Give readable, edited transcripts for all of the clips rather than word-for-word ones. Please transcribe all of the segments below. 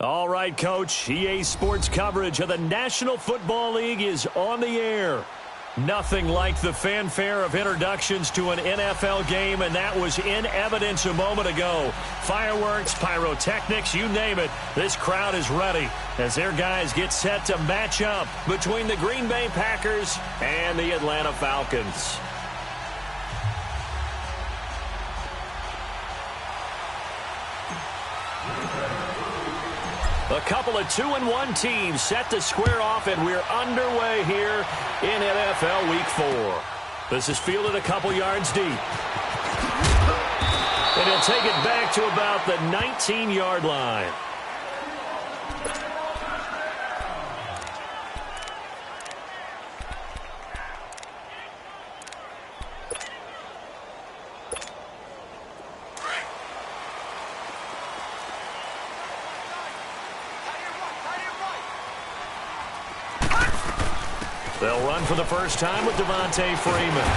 All right, Coach. EA Sports coverage of the National Football League is on the air. Nothing like the fanfare of introductions to an NFL game, and that was in evidence a moment ago. Fireworks, pyrotechnics, you name it. This crowd is ready as their guys get set to match up between the Green Bay Packers and the Atlanta Falcons. A couple of 2-1 teams set to square off, and we're underway here in NFL Week 4. This is fielded a couple yards deep. And he'll take it back to about the 19-yard line. They'll run for the first time with Devontae Freeman.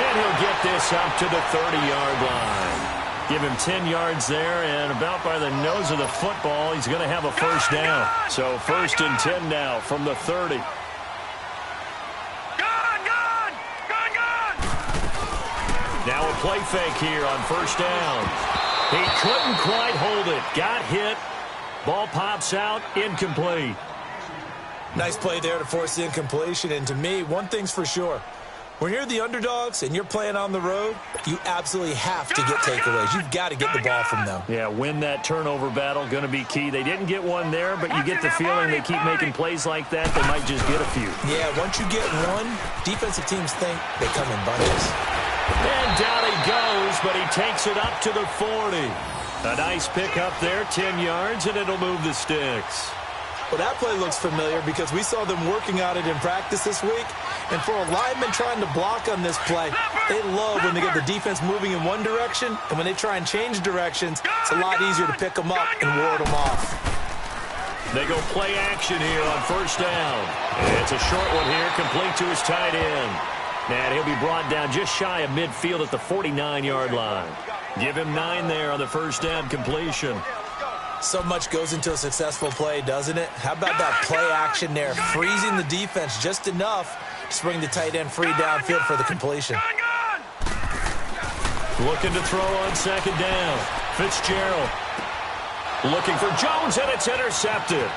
And he'll get this up to the 30-yard line. Give him 10 yards there, and about by the nose of the football, he's going to have a first down. So 1st and 10 now from the 30. Now a play fake here on first down. He couldn't quite hold it. Got hit. Ball pops out, incomplete. Nice play there to force the incompletion. And to me, one thing's for sure. When you're the underdogs and you're playing on the road, you absolutely have to get takeaways. You've got to get the ball from them. Yeah, win that turnover battle, going to be key. They didn't get one there, but you get the feeling they keep making plays like that, they might just get a few. Yeah, once you get one, defensive teams think they come in bunches. And down he goes, but he takes it up to the 40. A nice pick up there, 10 yards, and it'll move the sticks. Well, that play looks familiar because we saw them working on it in practice this week. And for a lineman trying to block on this play, they love when they get the defense moving in one direction. And when they try and change directions, it's a lot easier to pick them up and ward them off. They go play action here on first down. And it's a short one here, complete to his tight end. And he'll be brought down just shy of midfield at the 49-yard line. Give him 9 there on the first down completion. So much goes into a successful play, doesn't it? How about that play action there, freezing the defense just enough to bring the tight end free downfield for the completion. Looking to throw on second down. Fitzgerald looking for Jones, and it's intercepted.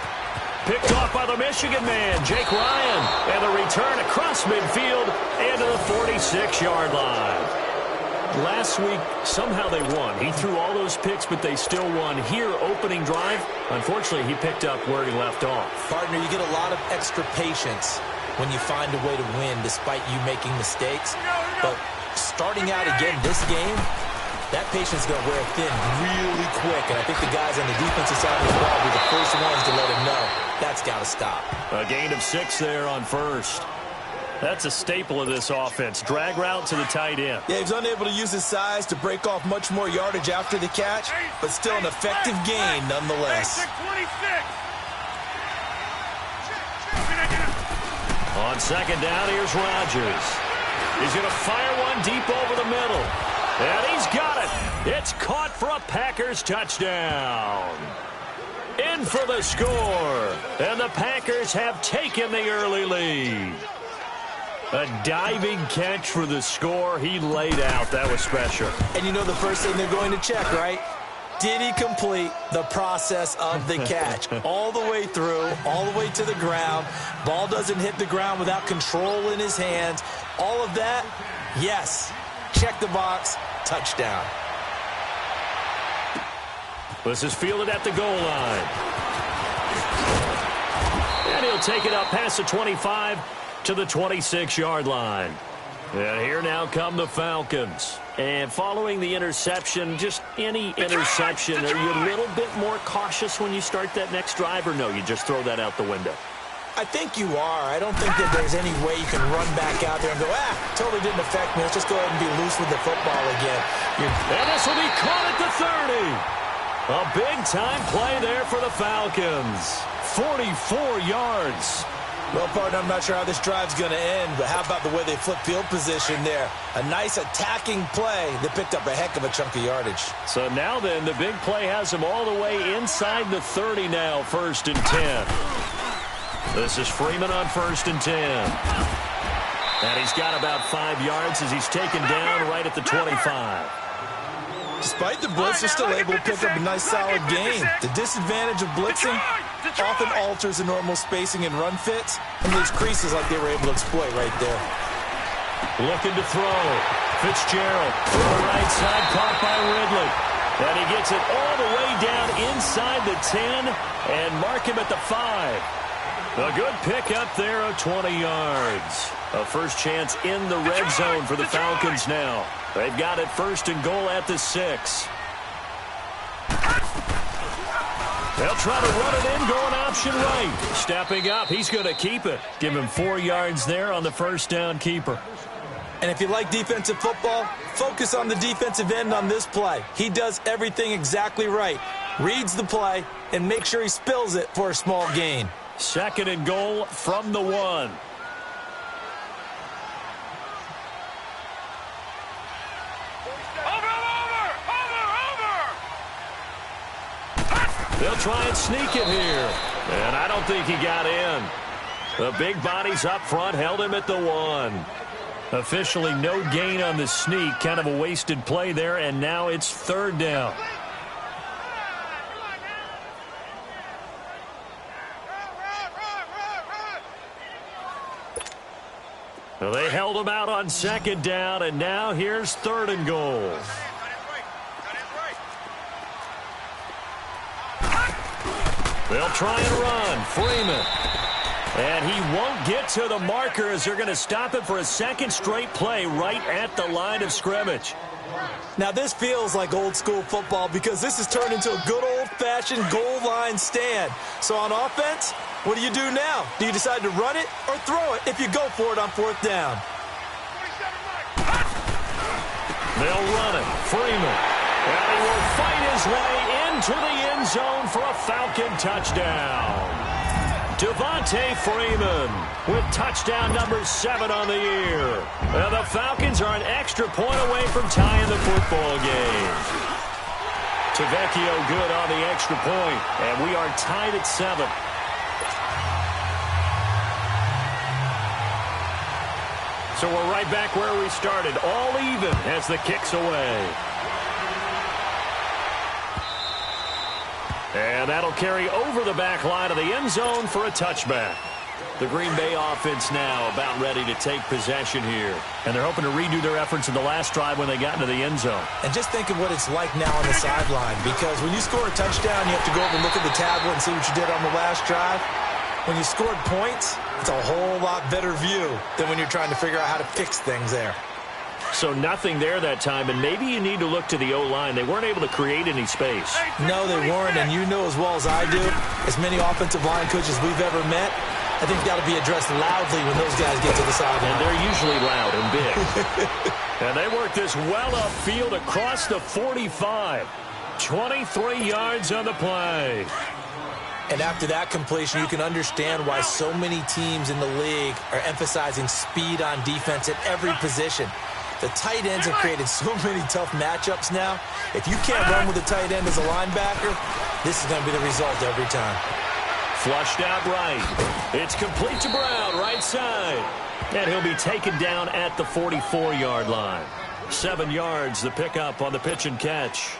Picked off by the Michigan man, Jake Ryan. And the return across midfield and to the 46-yard line. Last week, somehow they won. He threw all those picks, but they still won. Here, opening drive, unfortunately, he picked up where he left off. Partner, you get a lot of extra patience when you find a way to win despite you making mistakes. But starting out again this game, that patience is going to wear thin really quick. And I think the guys on the defensive side of the ball will be the first ones to let him know that's got to stop. A gain of 6 there on first. That's a staple of this offense. Drag route to the tight end. Yeah, he's unable to use his size to break off much more yardage after the catch, but still an effective gain nonetheless. On second down, here's Rodgers. He's going to fire one deep over the middle. And he's got it. It's caught for a Packers touchdown. In for the score. And the Packers have taken the early lead. A diving catch for the score. He laid out. That was special. And you know the first thing they're going to check, right? Did he complete the process of the catch? All the way through, all the way to the ground. Ball doesn't hit the ground without control in his hands. All of that, yes. Check the box. Touchdown. This is fielded at the goal line. And he'll take it up past the 25 to the 26-yard line. And here now come the Falcons. And following the interception, just any interception, are you a little bit more cautious when you start that next drive, or no, you just throw that out the window? I think you are. I don't think that there's any way you can run back out there and go, totally didn't affect me. Let's just go ahead and be loose with the football again. And this will be caught at the 30. A big-time play there for the Falcons. 44 yards. Well, partner, I'm not sure how this drive's going to end, but how about the way they flip field position there? A nice attacking play that picked up a heck of a chunk of yardage. So now then, the big play has him all the way inside the 30 now, 1st and 10. This is Freeman on 1st and 10. And he's got about 5 yards as he's taken down right at the 25. Despite the blitz, they're still able to pick up a nice solid gain. The disadvantage of blitzing often alters the normal spacing and run fits, and leaves creases like they were able to exploit right there. Looking to throw. Fitzgerald from the right side, caught by Ridley. And he gets it all the way down inside the 10 and mark him at the 5. A good pickup there of 20 yards. A first chance in the red zone for the Falcons now. They've got it 1st and goal at the 6. They'll try to run it in, going option right. Stepping up, he's going to keep it. Give him 4 yards there on the first down keeper. And if you like defensive football, focus on the defensive end on this play. He does everything exactly right. Reads the play and makes sure he spills it for a small gain. 2nd and goal from the 1. They'll try and sneak it here. And I don't think he got in. The big bodies up front held him at the 1. Officially no gain on the sneak. Kind of a wasted play there, and now it's 3rd down. Well, they held him out on 2nd down, and now here's 3rd and goal. They'll try and run. Freeman. And he won't get to the marker as they're going to stop it for a 2nd straight play right at the line of scrimmage. Now, this feels like old-school football because this has turned into a good old-fashioned goal line stand. So on offense, what do you do now? Do you decide to run it or throw it if you go for it on 4th down? They'll run it. Freeman. And he will fight his way into the end zone for a Falcon touchdown. Devontae Freeman with touchdown number 7 on the year. And the Falcons are an extra point away from tying the football game. Tavecchio good on the extra point, and we are tied at 7. So we're right back where we started, all even as the kick's away. And that'll carry over the back line of the end zone for a touchback. The Green Bay offense now about ready to take possession here. And they're hoping to redo their efforts in the last drive when they got into the end zone. And just think of what it's like now on the sideline. Because when you score a touchdown, you have to go over and look at the tablet and see what you did on the last drive. When you scored points, it's a whole lot better view than when you're trying to figure out how to fix things there. So nothing there that time, and maybe you need to look to the O-line. They weren't able to create any space. No, they weren't, and you know as well as I do, as many offensive line coaches we've ever met, I think that'll be addressed loudly when those guys get to the sideline. And they're usually loud and big. And they work this well upfield across the 45. 23 yards on the play. And after that completion, you can understand why so many teams in the league are emphasizing speed on defense at every position. The tight ends have created so many tough matchups now. If you can't run with a tight end as a linebacker, this is going to be the result every time. Flushed out right. It's complete to Brown, right side. And he'll be taken down at the 44-yard line. 7 yards, the pickup on the pitch and catch.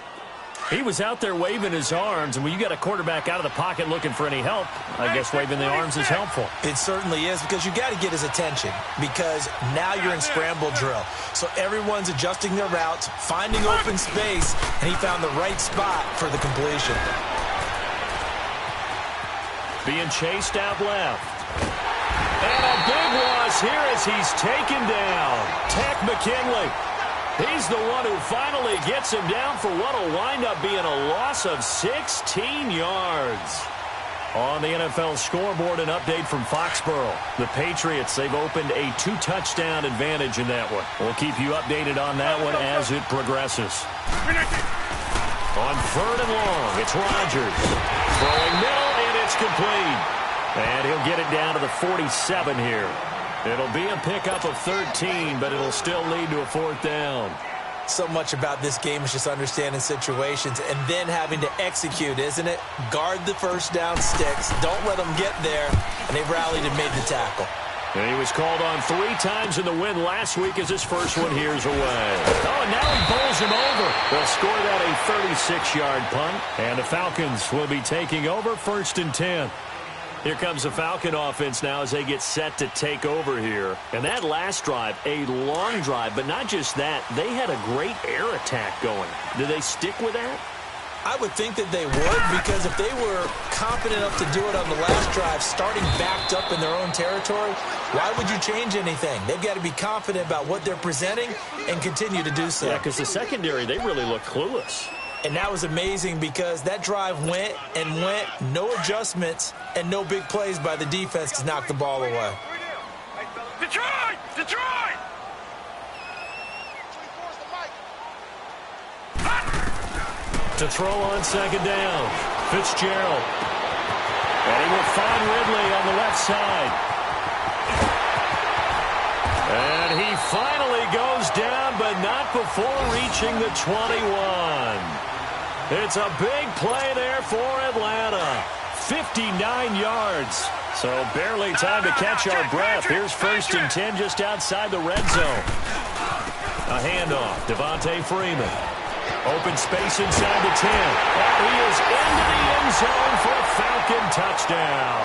He was out there waving his arms, and when you got a quarterback out of the pocket looking for any help, I guess waving the arms is helpful. It certainly is, because you got to get his attention, because now you're in scramble drill. So everyone's adjusting their routes, finding open space, and he found the right spot for the completion. Being chased out left. And a big loss here as he's taken down. Tech McKinley. He's the one who finally gets him down for what will wind up being a loss of 16 yards. On the NFL scoreboard, an update from Foxborough. The Patriots, they've opened a 2-touchdown advantage in that one. We'll keep you updated on that one as it progresses. On 3rd and long, it's Rodgers. Throwing middle, and it's complete. And he'll get it down to the 47 here. It'll be a pickup of 13, but it'll still lead to a 4th down. So much about this game is just understanding situations and then having to execute, isn't it? Guard the first down sticks. Don't let them get there. And they rallied and made the tackle. And he was called on 3 times in the win last week as his first one here's away. Oh, and now he bowls him over. They'll score that a 36-yard punt. And the Falcons will be taking over 1st and 10. Here comes the Falcon offense now as they get set to take over here. And that last drive, a long drive, but not just that. They had a great air attack going. Do they stick with that? I would think that they would, because if they were confident enough to do it on the last drive, starting backed up in their own territory, why would you change anything? They've got to be confident about what they're presenting and continue to do so. Yeah, because the secondary, they really look clueless. And that was amazing because that drive went and went, no adjustments, and no big plays by the defense to knock the ball away. Detroit! Detroit! To throw on 2nd down, Fitzgerald. And he will find Ridley on the left side. And he finally goes down, but not before reaching the 21. It's a big play there for Atlanta. 59 yards. So barely time to catch our breath. Here's 1st and 10 just outside the red zone. A handoff, Devontae Freeman. Open space inside the 10. And he is into the end zone for a Falcon touchdown.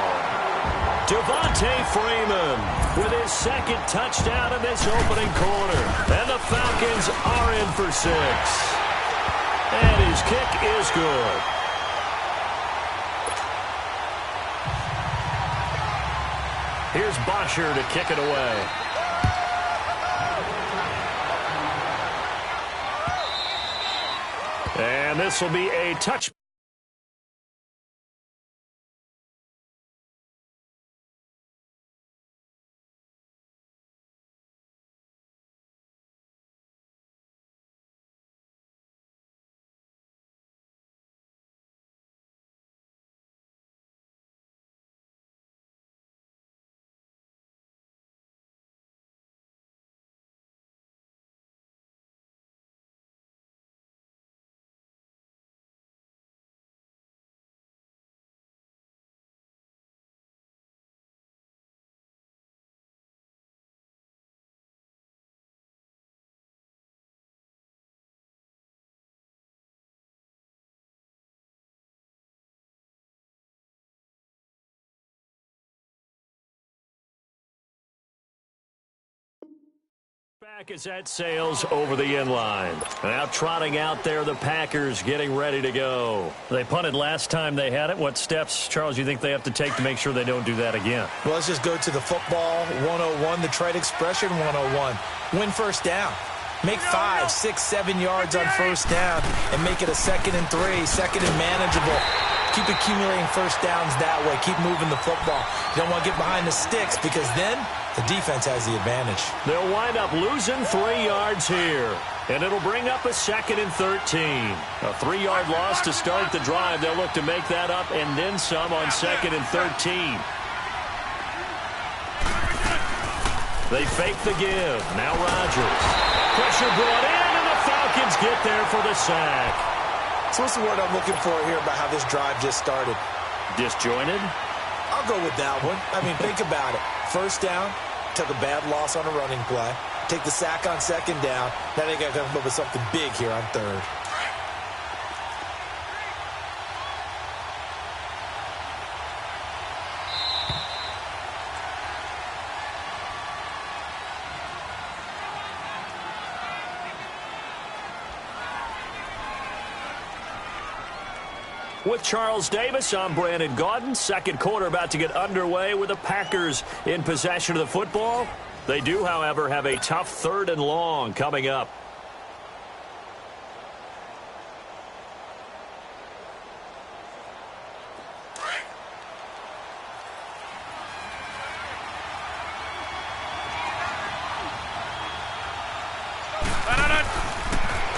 Devontae Freeman with his 2nd touchdown in this opening quarter. And the Falcons are in for 6. And his kick is good. Here's Bosher to kick it away. And this will be a touch. Back as that sails over the end line. Now trotting out there, the Packers getting ready to go. They punted last time they had it. What steps, Charles, you think they have to take to make sure they don't do that again? Well, let's just go to the football 101, the trade expression 101. Win first down. Make 5, 6, 7 yards on first down and make it a 2nd and 3, 2nd and manageable. Keep accumulating first downs that way. Keep moving the football. You don't want to get behind the sticks because then the defense has the advantage. They'll wind up losing 3 yards here. And it'll bring up a 2nd and 13. A 3-yard loss to start the drive. They'll look to make that up and then some on 2nd and 13. They fake the give. Now Rodgers. Pressure brought in, and the Falcons get there for the sack. So what's the word I'm looking for here about how this drive just started? Disjointed? I'll go with that one. I mean, think about it. First down, took a bad loss on a running play. Take the sack on 2nd down. Now they got to come up with something big here on 3rd. With Charles Davis, I'm Brandon Gaudin. Second quarter about to get underway with the Packers in possession of the football. They do, however, have a tough 3rd and long coming up.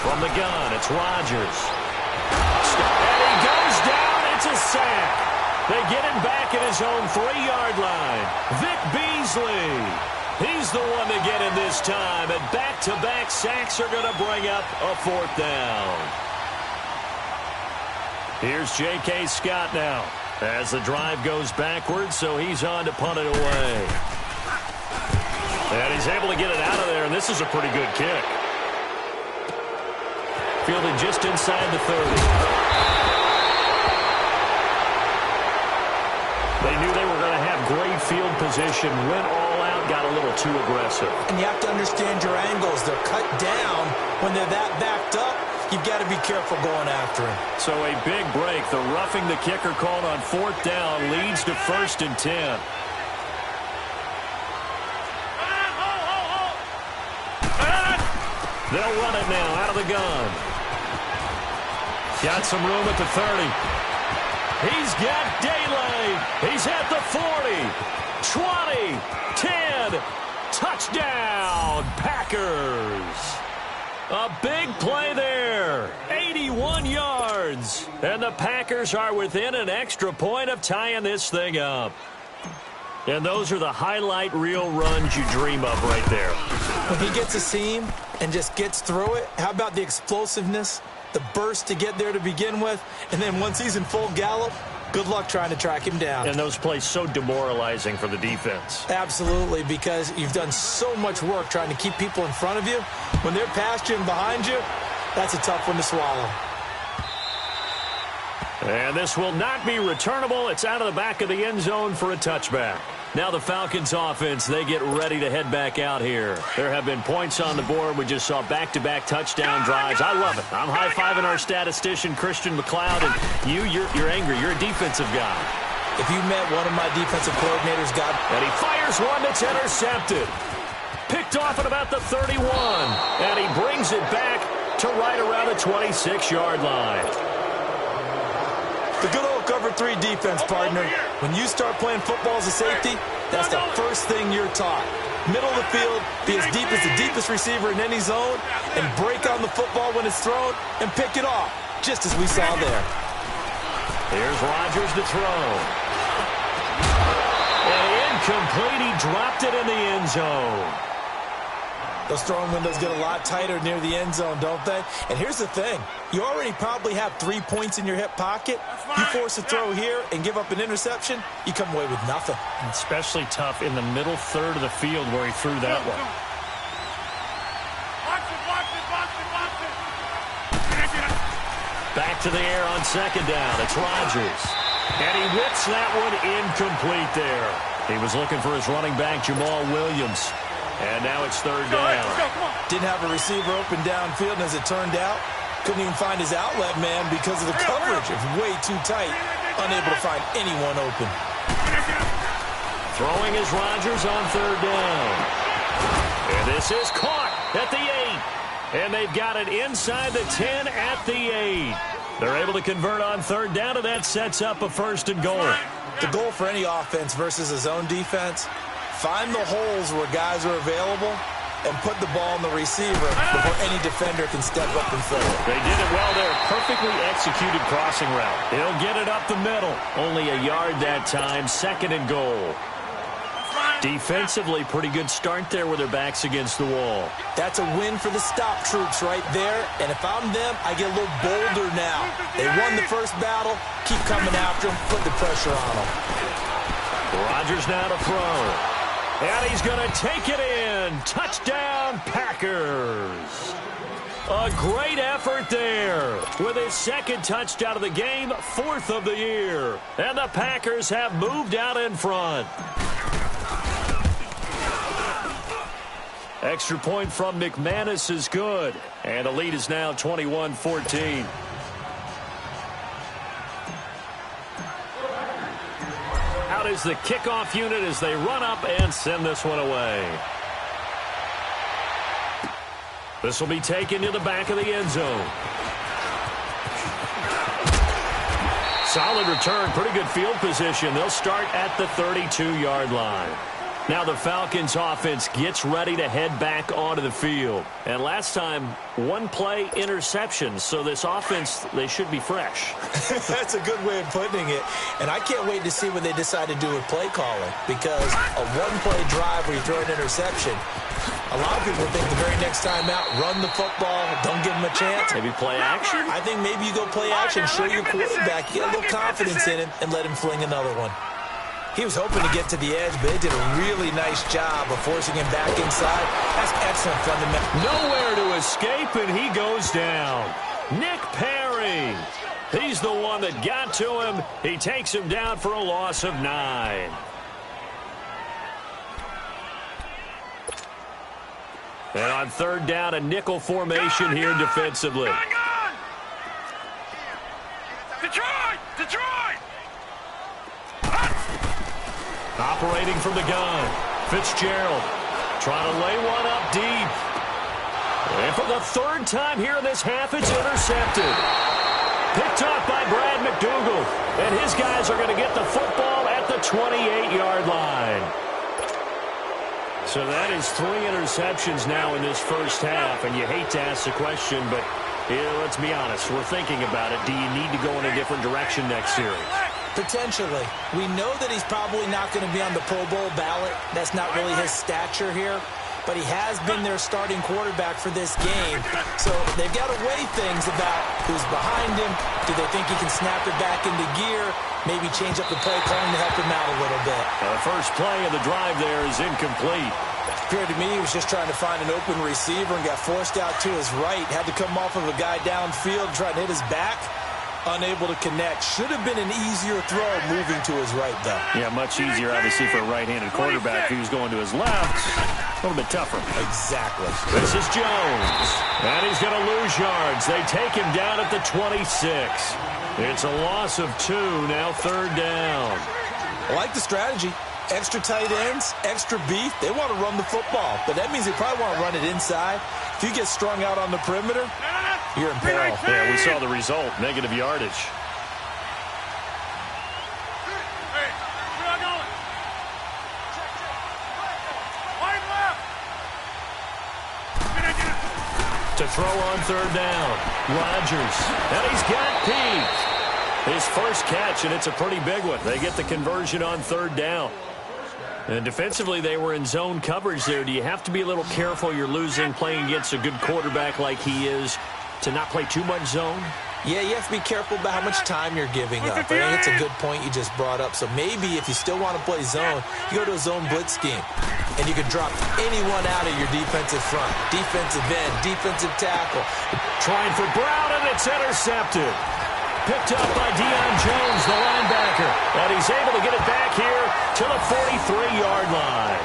From the gun, it's Rodgers. And he goes down. It's a sack. They get him back at his own 3-yard line. Vic Beasley. He's the one to get him this time. And back-to-back sacks are going to bring up a 4th down. Here's J.K. Scott now as the drive goes backwards, so he's on to punt it away. And he's able to get it out of there, and this is a pretty good kick. Fielded just inside the 30. They knew they were going to have great field position, went all out, got a little too aggressive. And you have to understand your angles. They're cut down when they're that backed up. You've got to be careful going after him. So a big break. The roughing the kicker called on 4th down leads to 1st and 10. They'll run it now out of the gun. Got some room at the 30. He's got daylight. He's at the 40, 20, 10. Touchdown, Packers. A big play there. 81 yards. And the Packers are within an extra point of tying this thing up. And those are the highlight reel runs you dream of right there. When he gets a seam and just gets through it, how about the explosiveness, the burst to get there to begin with, and then once he's in full gallop, good luck trying to track him down. And those plays so demoralizing for the defense. Absolutely, because you've done so much work trying to keep people in front of you. When they're past you and behind you, that's a tough one to swallow. And this will not be returnable. It's out of the back of the end zone for a touchback. Now the Falcons offense, they get ready to head back out here. There have been points on the board. We just saw back-to-back touchdown drives. I love it. I'm high-fiving our statistician, Christian McLeod, and you're angry. You're a defensive guy. If you met one of my defensive coordinators, and he fires one that's intercepted. Picked off at about the 31, and he brings it back to right around the 26-yard line. The good old cover 3 defense, partner. When you start playing football as a safety, that's the first thing you're taught. Middle of the field, be as deep as the deepest receiver in any zone, and break on the football when it's thrown and pick it off, just as we saw there. Here's Rodgers to throw. And incomplete. He dropped it in the end zone. Those throwing windows get a lot tighter near the end zone, don't they? And here's the thing. You already probably have 3 points in your hip pocket. You force a throw here and give up an interception, you come away with nothing. Especially tough in the middle third of the field where he threw that one. Back to the air on 2nd down. It's Rodgers. And he whips that one incomplete there. He was looking for his running back, Jamal Williams. And now it's 3rd down. Didn't have a receiver open downfield, and as it turned out, couldn't even find his outlet man because of the coverage. It was way too tight, unable to find anyone open. Throwing is Rodgers on 3rd down. And this is caught at the 8. And they've got it inside the 10 at the 8. They're able to convert on 3rd down, and that sets up a 1st and goal. The goal for any offense versus a zone defense, find the holes where guys are available and put the ball in the receiver before any defender can step up and throw it. They did it well there. Perfectly executed crossing route. He'll get it up the middle. Only a yard that time. 2nd and goal. Defensively, pretty good start there with their backs against the wall. That's a win for the stop troops right there. And if I'm them, I get a little bolder now. They won the first battle. Keep coming after them. Put the pressure on them. Rodgers now to throw. And he's going to take it in. Touchdown, Packers. A great effort there. With his 2nd touchdown of the game, 4th of the year. And the Packers have moved out in front. Extra point from McManus is good. And the lead is now 21-14. Out is the kickoff unit as they run up and send this one away. This will be taken to the back of the end zone. Solid return, pretty good field position. They'll start at the 32-yard line. Now the Falcons offense gets ready to head back onto the field. And last time, one play interception. So this offense, they should be fresh. That's a good way of putting it. And I can't wait to see what they decide to do with play calling. Because a one-play drive where you throw an interception, a lot of people think the very next time out, run the football, don't give them a chance. Maybe play action? I think maybe you go play action, show your quarterback, get a little confidence in him, and let him fling another one. He was hoping to get to the edge, but they did a really nice job of forcing him back inside. That's excellent fundamental. Nowhere to escape, and he goes down. Nick Perry. He's the one that got to him. He takes him down for a loss of 9. And on third down, a nickel formation here defensively. Detroit! Detroit! Operating from the gun, Fitzgerald trying to lay one up deep. And for the third time here in this half, it's intercepted. Picked off by Brad McDougal. And his guys are going to get the football at the 28-yard line. So that is 3 interceptions now in this first half. And you hate to ask the question, but let's be honest. We're thinking about it. Do you need to go in a different direction next series? Potentially. We know that he's probably not going to be on the Pro Bowl ballot. That's not really his stature here. But he has been their starting quarterback for this game. So they've got to weigh things about who's behind him. Do they think he can snap it back into gear? Maybe change up the play calling to help him out a little bit. The first play of the drive there is incomplete. Appeared to me he was just trying to find an open receiver and got forced out to his right. Had to come off of a guy downfield, trying to hit his back. Unable to connect. Should have been an easier throw moving to his right, though. Yeah, much easier, obviously, for a right-handed quarterback. If he was going to his left, a little bit tougher. Exactly. This is Jones. And he's going to lose yards. They take him down at the 26. It's a loss of 2, now third down. I like the strategy. Extra tight ends, extra beef. They want to run the football, but that means they probably want to run it inside. If you get strung out on the perimeter, you're in peril. Yeah, we saw the result, negative yardage. Hey, where are you going? Wide left! To throw on third down, Rodgers. And he's got Pete. His first catch, and it's a pretty big one. They get the conversion on third down. And defensively, they were in zone coverage there. Do you have to be a little careful? You're losing, playing against a good quarterback like he is, to not play too much zone? Yeah, you have to be careful about how much time you're giving up. I think it's a good point you just brought up. So maybe if you still want to play zone, you go to a zone blitz scheme. And you can drop anyone out of your defensive front. Defensive end, defensive tackle. Trying for Brown, and it's intercepted. Picked up by Deion Jones, the linebacker. And he's able to get it back here to the 43-yard line.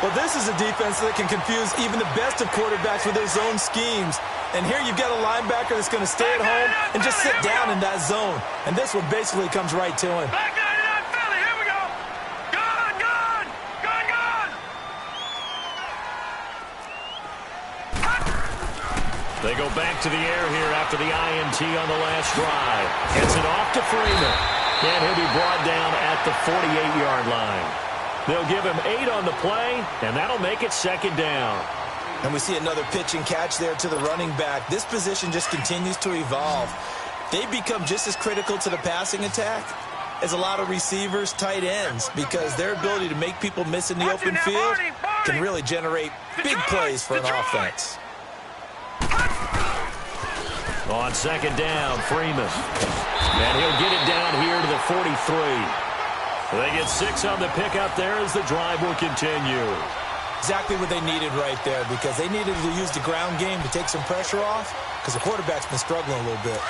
Well, this is a defense that can confuse even the best of quarterbacks with their zone schemes. And here you've got a linebacker that's going to stay at home and just sit down in that zone. And this one basically comes right to him. Back down to that Philly. Here we go. Gone, gone. Gone, gone. They go back to the air here after the INT on the last drive. Gets it off to Freeman. And he'll be brought down at the 48-yard line. They'll give him 8 on the play, and that'll make it second down. And we see another pitch and catch there to the running back. This position just continues to evolve. They become just as critical to the passing attack as a lot of receivers, tight ends, because their ability to make people miss in the open field can really generate big plays for an offense. On second down, Freeman. And he'll get it down here to the 43. They get 6 on the pickup there as the drive will continue. Exactly what they needed right there, because they needed to use the ground game to take some pressure off, because the quarterback's been struggling a little bit.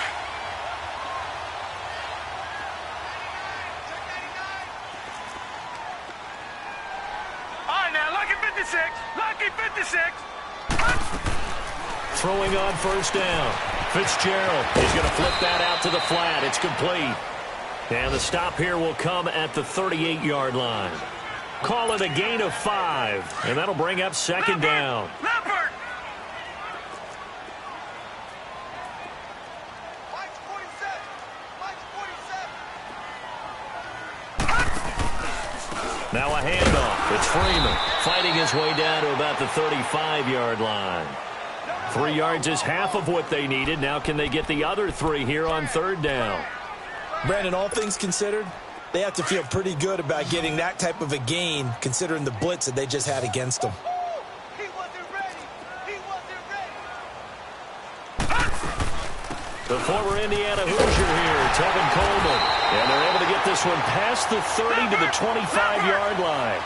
All right, now, lucky 56. Lucky 56. Throwing on first down. Fitzgerald is going to flip that out to the flat. It's complete. And the stop here will come at the 38-yard line. Call it a gain of 5, and that'll bring up second down. Leopard. Now a handoff. It's Freeman fighting his way down to about the 35-yard line. 3 yards is half of what they needed. Now can they get the other 3 here on third down? Brandon, all things considered, they have to feel pretty good about getting that type of a gain considering the blitz that they just had against them. He wasn't ready. He wasn't ready. The former Indiana Hoosier here, Tevin Coleman. And they're able to get this one past the 30 to the 25-yard line.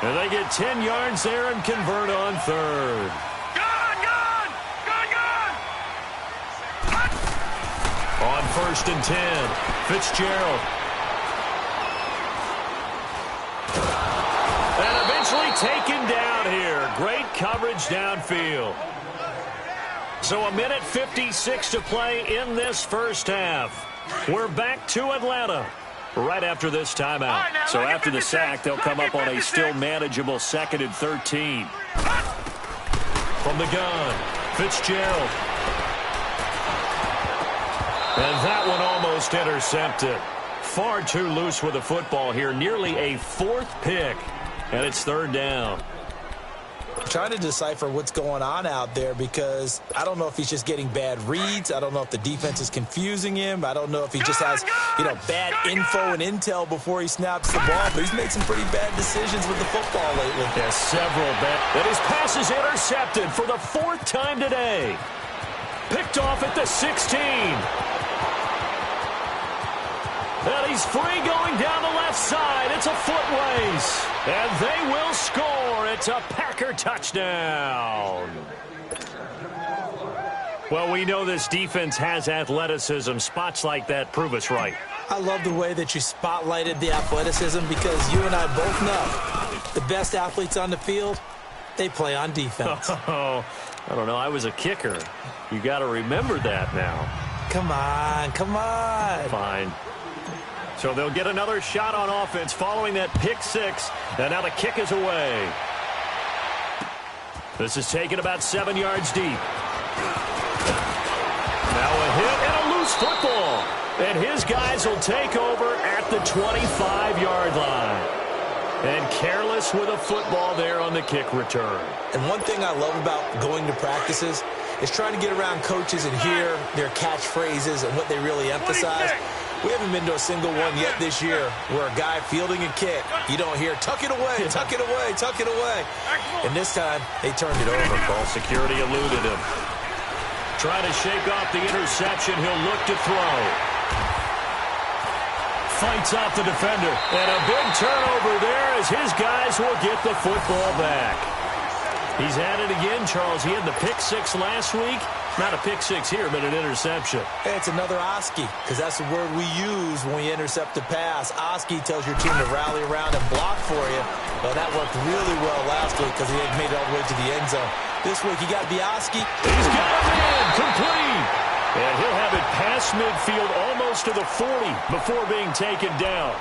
And they get 10 yards there and convert on third. On 1st and 10, Fitzgerald. And eventually taken down here. Great coverage downfield. So a minute 56 to play in this first half. We're back to Atlanta right after this timeout. So after the sack, they'll come up on a still manageable 2nd and 13. From the gun, Fitzgerald. And that one almost intercepted. Far too loose with the football here. Nearly a 4th pick. And it's 3rd down. I'm trying to decipher what's going on out there because I don't know if he's just getting bad reads. I don't know if the defense is confusing him. I don't know if he just has, bad info and intel before he snaps the ball. But he's made some pretty bad decisions with the football lately. Yeah, several bad. And his pass is intercepted for the 4th time today. Picked off at the 16. And he's free going down the left side. It's a foot race. And they will score. It's a Packer touchdown. Well, we know this defense has athleticism. Spots like that prove us right. I love the way that you spotlighted the athleticism because you and I both know the best athletes on the field, they play on defense. Oh, I don't know. I was a kicker. You got to remember that now. Come on, come on. Fine. So they'll get another shot on offense following that pick 6. And now the kick is away. This is taken about 7 yards deep. Now a hit and a loose football. And his guys will take over at the 25-yard line. And careless with a football there on the kick return. And one thing I love about going to practices is trying to get around coaches and hear their catchphrases and what they really emphasize. We haven't been to a single one yet this year where a guy fielding a kick, you don't hear, tuck it away, tuck it away, tuck it away. And this time, they turned it over. Ball security eluded him. Trying to shake off the interception. He'll look to throw. Fights off the defender. And a big turnover there as his guys will get the football back. He's at it again, Charles. He had the pick 6 last week. Not a pick 6 here, but an interception. Hey, it's another Oski, because that's the word we use when we intercept a pass. Oski tells your team to rally around and block for you. Well, that worked really well last week because he had made it all the way to the end zone. This week, you got to be Oski. He's got it in, complete. And he'll have it past midfield almost to the 40 before being taken down.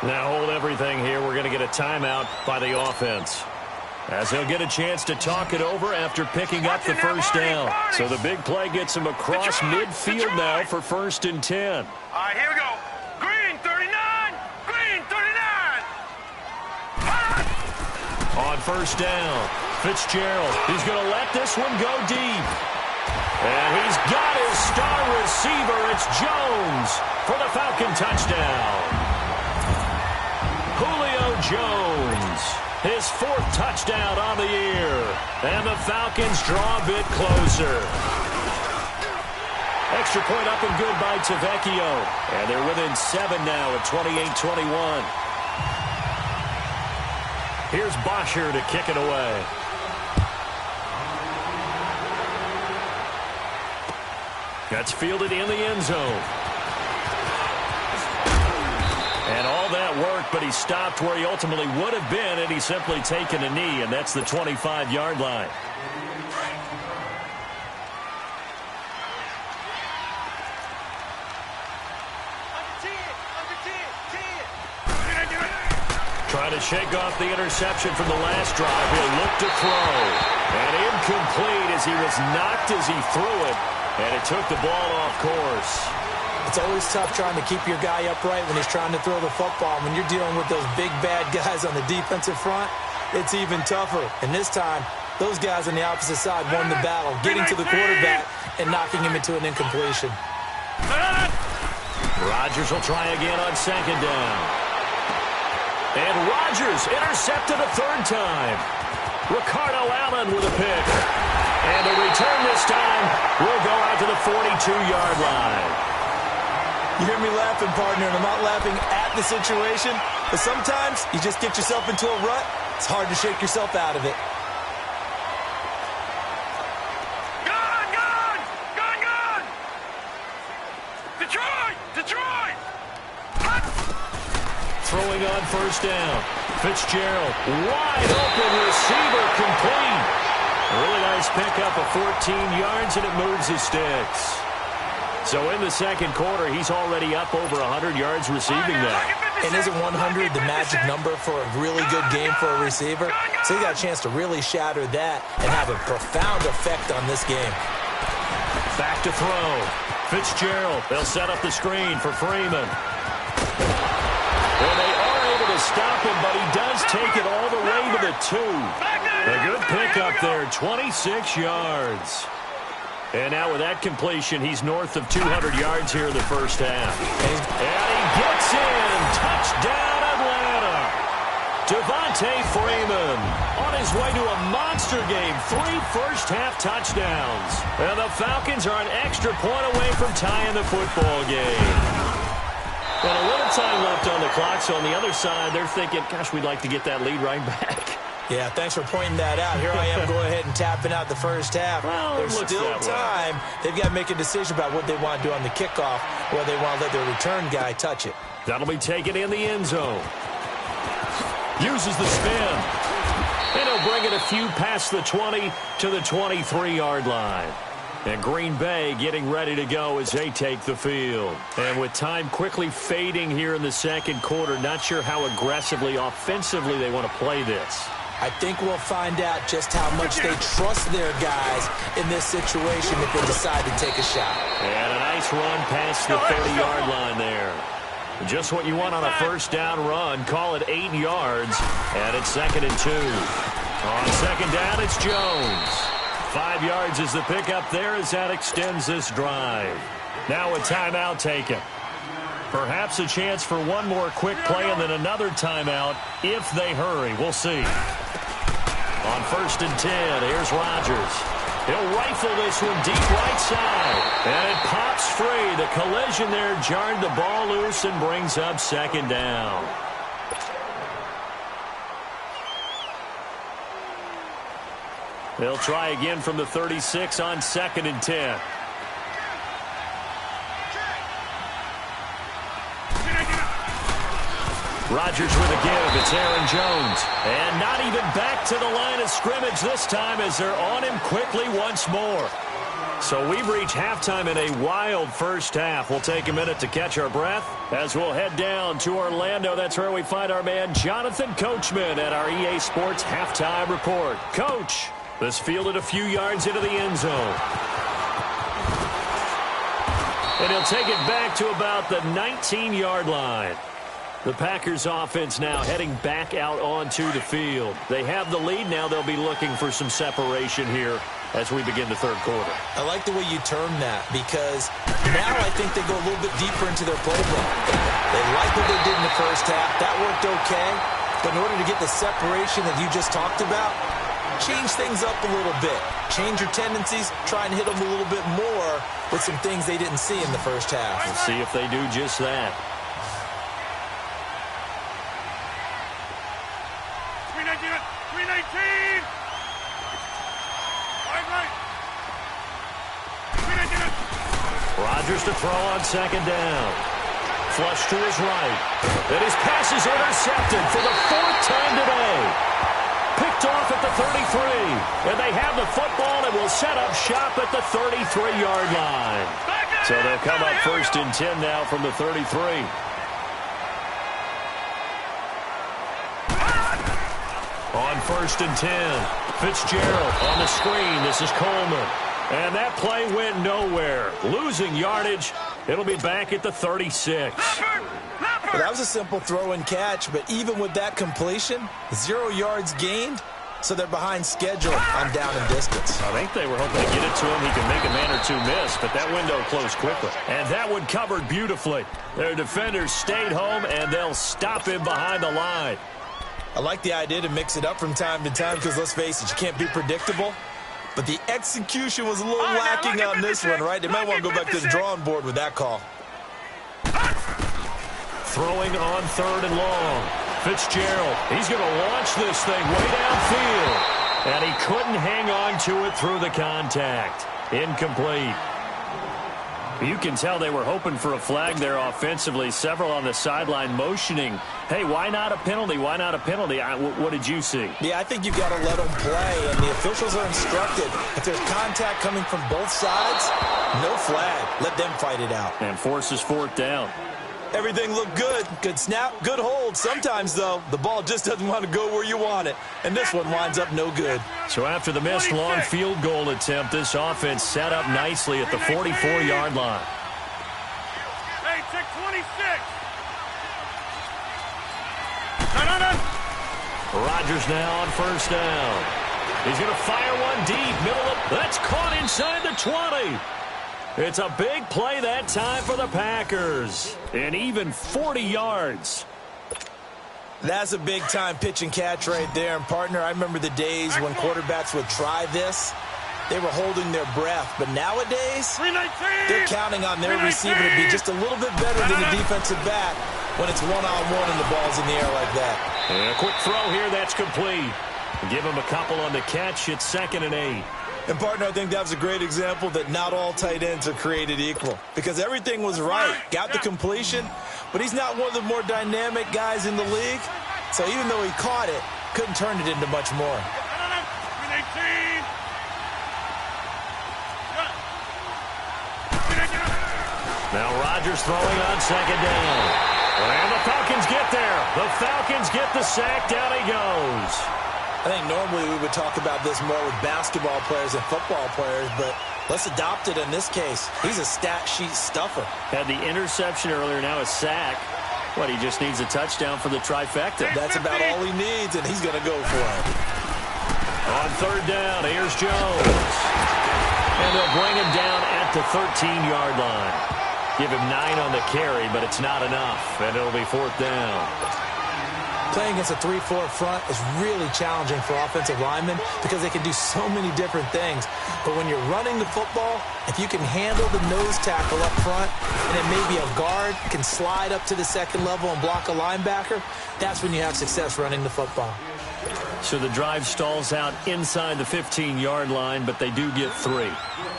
Now hold everything here. We're going to get a timeout by the offense, as he'll get a chance to talk it over after picking up the first down. So the big play gets him across midfield now for 1st and 10. All right, here we go. Green 39. Green 39. On 1st down, Fitzgerald. He's going to let this one go deep. And he's got his star receiver. It's Jones for the Falcon touchdown. Julio Jones. His 4th touchdown on the year. And the Falcons draw a bit closer. Extra point up and good by Tavecchio. And they're within 7 now at 28-21. Here's Bosher to kick it away. That's fielded in the end zone. And all that work, but he stopped where he ultimately would have been, and he's simply taken a knee, and that's the 25-yard line. Trying to shake off the interception from the last drive. He'll look to throw. And incomplete as he was knocked as he threw it. And it took the ball off course. It's always tough trying to keep your guy upright when he's trying to throw the football. When you're dealing with those big, bad guys on the defensive front, it's even tougher. And this time, those guys on the opposite side won the battle, getting to the quarterback and knocking him into an incompletion. Rodgers will try again on second down. And Rodgers intercepted a third time. Ricardo Allen with a pick. And the return this time will go out to the 42-yard line. You hear me laughing, partner, and I'm not laughing at the situation, but sometimes you just get yourself into a rut. It's hard to shake yourself out of it. Gun! Detroit! Throwing on first down. Fitzgerald, wide open receiver, complete. A really nice pickup of 14 yards, and it moves his sticks. So in the second quarter, he's already up over 100 yards receiving that. And isn't 100 the magic number for a really good game for a receiver? So he got a chance to really shatter that and have a profound effect on this game. Back to throw. Fitzgerald, they'll set up the screen for Freeman. Well, they are able to stop him, but he does take it all the way to the 2. A good pickup there, 26 yards. And now with that completion, he's north of 200 yards here in the first half. And he gets in. Touchdown, Atlanta. Devontae Freeman on his way to a monster game. 3 first-half touchdowns. And the Falcons are an extra point away from tying the football game. And a little time left on the clock, so on the other side, they're thinking, gosh, we'd like to get that lead right back. Yeah, thanks for pointing that out. Here I am going ahead and tapping out the first half. Well, there's still time. They've got to make a decision about what they want to do on the kickoff, or they want to let their return guy touch it. That'll be taken in the end zone. Uses the spin. And he'll bring it a few past the 20 to the 23-yard line. And Green Bay getting ready to go as they take the field. And with time quickly fading here in the second quarter, not sure how aggressively, offensively they want to play this. I think we'll find out just how much they trust their guys in this situation if they decide to take a shot. And a nice run past the 30-yard line there. Just what you want on a first down run. Call it 8 yards. And it's 2nd and 2. On second down, it's Jones. 5 yards is the pickup there as that extends this drive. Now a timeout taken. Perhaps a chance for one more quick play and then another timeout if they hurry. We'll see. On 1st and 10, here's Rodgers. He'll rifle this one deep right side. And it pops free. The collision there jarred the ball loose and brings up 2nd down. They'll try again from the 36 on 2nd and 10. Rodgers with a give. It's Aaron Jones. And not even back to the line of scrimmage this time as they're on him quickly once more. So we've reached halftime in a wild first half. We'll take a minute to catch our breath as we'll head down to Orlando. That's where we find our man Jonathan Coachman at our EA Sports Halftime Report. Coach, this fielded a few yards into the end zone. And he'll take it back to about the 19-yard line. The Packers offense now heading back out onto the field. They have the lead. Now they'll be looking for some separation here as we begin the third quarter. I like the way you term that because now I think they go a little bit deeper into their playbook. They like what they did in the first half. That worked okay. But in order to get the separation that you just talked about, change things up a little bit. Change your tendencies. Try and hit them a little bit more with some things they didn't see in the first half. We'll see if they do just that. 319! Rodgers to throw on second down. Flush to his right. And his pass is intercepted for the 4th time today. Picked off at the 33. And they have the football and will set up shop at the 33-yard line. So they'll come up 1st and 10 now from the 33. On 1st and 10, Fitzgerald on the screen. This is Coleman. And that play went nowhere. Losing yardage, It'll be back at the 36. Well, that was a simple throw and catch, but even with that completion, 0 yards gained, so they're behind schedule on down and distance. I think they were hoping to get it to him. He could make a man or two miss, but that window closed quickly. And that one covered beautifully. Their defenders stayed home, and they'll stop him behind the line. I like the idea to mix it up from time to time because, let's face it, you can't be predictable. But the execution was a little lacking on this one, right? They might want to go back to the drawing board with that call. Throwing on 3rd and long. Fitzgerald, he's going to launch this thing way downfield. And he couldn't hang on to it through the contact. Incomplete. You can tell they were hoping for a flag there offensively. Several on the sideline motioning, hey, why not a penalty? Why not a penalty? What did you see? Yeah, I think you've got to let them play, and the officials are instructed. If there's contact coming from both sides, no flag. Let them fight it out. And forces 4th down. Everything looked good. Good snap, good hold. Sometimes, though, the ball just doesn't want to go where you want it. And this one winds up no good. So after the missed long field goal attempt, this offense set up nicely at the 44-yard line. Hey, check 26. No. Rodgers now on 1st down. He's going to fire one deep. Middle of, that's caught inside the 20. It's a big play that time for the Packers. And even 40 yards. That's a big-time pitch and catch right there. And, partner, I remember the days when quarterbacks would try this. They were holding their breath. But nowadays, they're counting on their receiver to be just a little bit better than the defensive back when it's one-on-one and the ball's in the air like that. And a quick throw here, that's complete. Give him a couple on the catch. It's 2nd and 8. And, partner, I think that was a great example that not all tight ends are created equal. Because everything was right. Got the completion, but he's not one of the more dynamic guys in the league. So even though he caught it, couldn't turn it into much more. Now Rodgers throwing on 2nd down. And the Falcons get there. The Falcons get the sack. Down he goes. I think normally we would talk about this more with basketball players and football players, but let's adopt it in this case. He's a stat sheet stuffer. Had the interception earlier, now a sack. What, he just needs a touchdown for the trifecta. That's about all he needs, and he's going to go for it. On 3rd down, here's Jones. And they'll bring him down at the 13-yard line. Give him 9 on the carry, but it's not enough, and it'll be 4th down. Playing against a 3-4 front is really challenging for offensive linemen because they can do so many different things. But when you're running the football, if you can handle the nose tackle up front, and then maybe a guard can slide up to the 2nd level and block a linebacker, that's when you have success running the football. So the drive stalls out inside the 15-yard line, but they do get 3.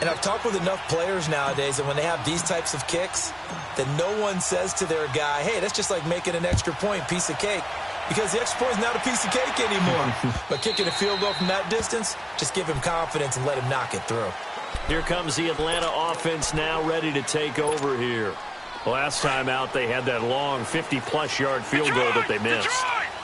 And I've talked with enough players nowadays, and when they have these types of kicks, that no one says to their guy, hey, that's just like making an extra point, piece of cake. Because the extra point is not a piece of cake anymore. But kicking a field goal from that distance, just give him confidence and let him knock it through. Here comes the Atlanta offense now ready to take over here. Last time out, they had that long 50-plus yard field goal that they missed.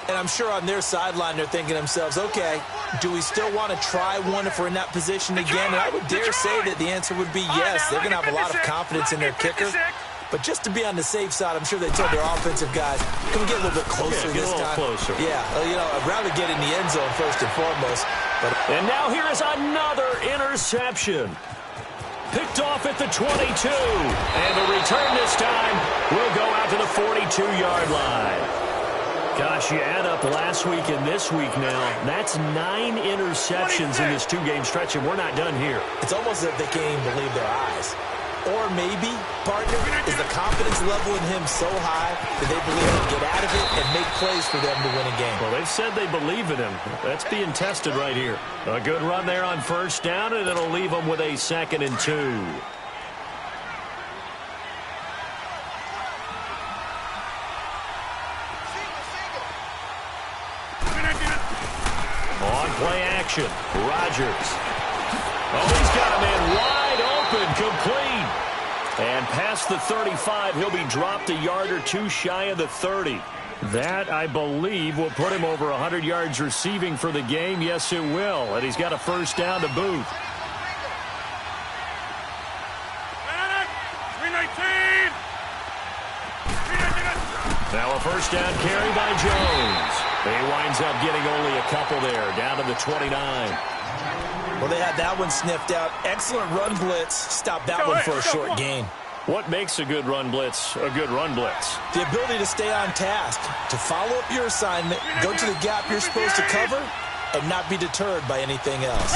And I'm sure on their sideline they're thinking to themselves, okay, do we still want to try one if we're in that position again? And I would dare say that the answer would be yes. They're going to have a lot of confidence in their kicker. But just to be on the safe side, I'm sure they told their offensive guys, can we get a little bit closer this time? Closer. Yeah, I'd rather get in the end zone first and foremost. And now here is another interception. Picked off at the 22. And the return this time will go out to the 42-yard line. Gosh, you add up last week and this week now, that's 9 interceptions in this 2-game stretch, and we're not done here. It's almost as if they can't even believe their eyes. Or maybe, partner, is the confidence level in him so high that they believe he can get out of it and make plays for them to win a game. Well, they've said they believe in him. That's being tested right here. A good run there on 1st down, and it'll leave them with a 2nd and 2. On play action, Rodgers. Oh, he's got a man wide open, complete. And past the 35, he'll be dropped a yard or two shy of the 30. That, I believe, will put him over 100 yards receiving for the game. Yes, it will. And he's got a 1st down to boot. 319. First down carry by Jones. He winds up getting only a couple there, down to the 29. Well, they had that one sniffed out. Excellent run blitz. Stop that one for a short gain. What makes a good run blitz a good run blitz? The ability to stay on task, to follow up your assignment, go to the gap you're supposed to cover, and not be deterred by anything else.